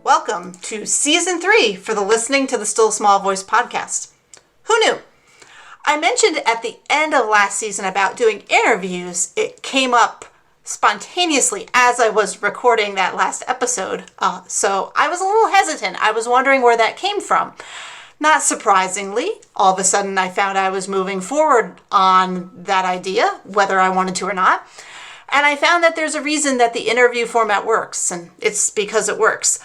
Welcome to Season 3 for the Listening to the Still Small Voice podcast. Who knew? I mentioned at the end of last season about doing interviews. It came up spontaneously as I was recording that last episode. So I was a little hesitant. I was wondering where that came from. Not surprisingly, all of a sudden I found I was moving forward on that idea, whether I wanted to or not. And I found that there's a reason that the interview format works, and it's because it works.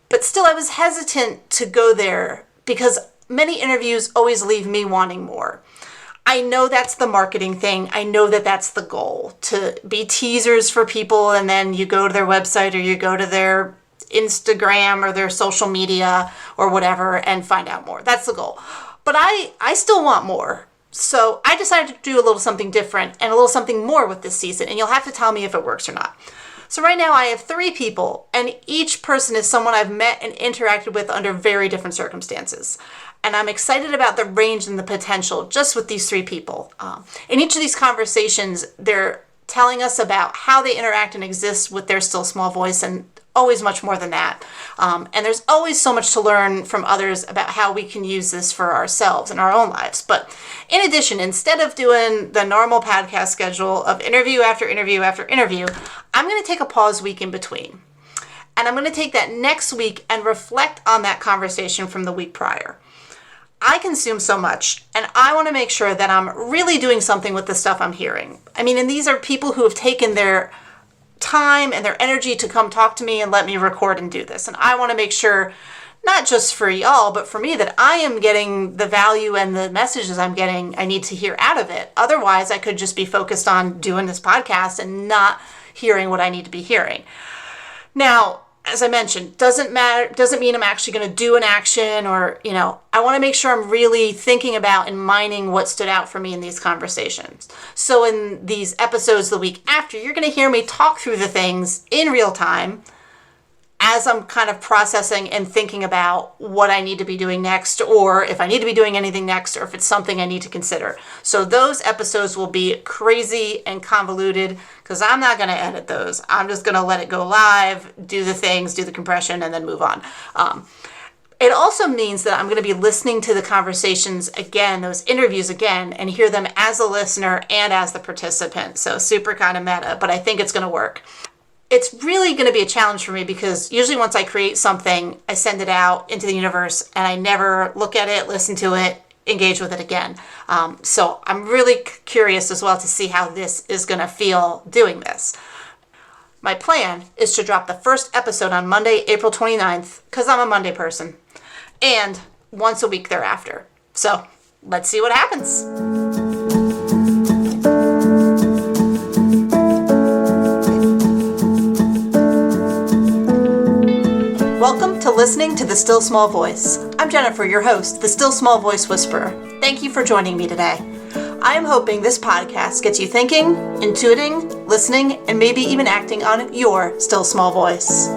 But still, I was hesitant to go there because many interviews always leave me wanting more. I know that's the marketing thing. I know that that's the goal, to be teasers for people, and then you go to their website or you go to their Instagram or their social media or whatever and find out more. That's the goal. But I still want more. So I decided to do a little something different and a little something more with this season, and you'll have to tell me if it works or not. So right now I have 3 people, and each person is someone I've met and interacted with under very different circumstances. And I'm excited about the range and the potential just with these 3 people. In each of these conversations, they're telling us about how they interact and exist with their still small voice, and always much more than that. And there's always so much to learn from others about how we can use this for ourselves in our own lives. But in addition, instead of doing the normal podcast schedule of interview after interview after interview, I'm going to take a pause week in between. And I'm going to take that next week and reflect on that conversation from the week prior. I consume so much, and I want to make sure that I'm really doing something with the stuff I'm hearing. I mean, and these are people who have taken their time and their energy to come talk to me and let me record and do this. And I want to make sure, not just for y'all, but for me, that I am getting the value and the messages I need to hear out of it. Otherwise, I could just be focused on doing this podcast and not hearing what I need to be hearing. Now, as I mentioned, doesn't mean I'm actually going to do an action or, I want to make sure I'm really thinking about and mining what stood out for me in these conversations. So in these episodes the week after, you're going to hear me talk through the things in real time as I'm kind of processing and thinking about what I need to be doing next, or if I need to be doing anything next, or if it's something I need to consider. So those episodes will be crazy and convoluted because I'm not going to edit those. I'm just going to let it go live, do the things, do the compression, and then move on. It also means that I'm going to be listening to the conversations again, those interviews again, and hear them as a listener and as the participant. So super kind of meta, but I think it's going to work. It's really going to be a challenge for me because usually once I create something, I send it out into the universe and I never look at it, listen to it, engage with it again. So I'm really curious as well to see how this is going to feel doing this. My plan is to drop the first episode on Monday, April 29th, because I'm a Monday person, and once a week thereafter. So let's see what happens. Welcome to Listening to the Still Small Voice. I'm Jennifer, your host, the Still Small Voice Whisperer. Thank you for joining me today. I am hoping this podcast gets you thinking, intuiting, listening, and maybe even acting on your still small voice.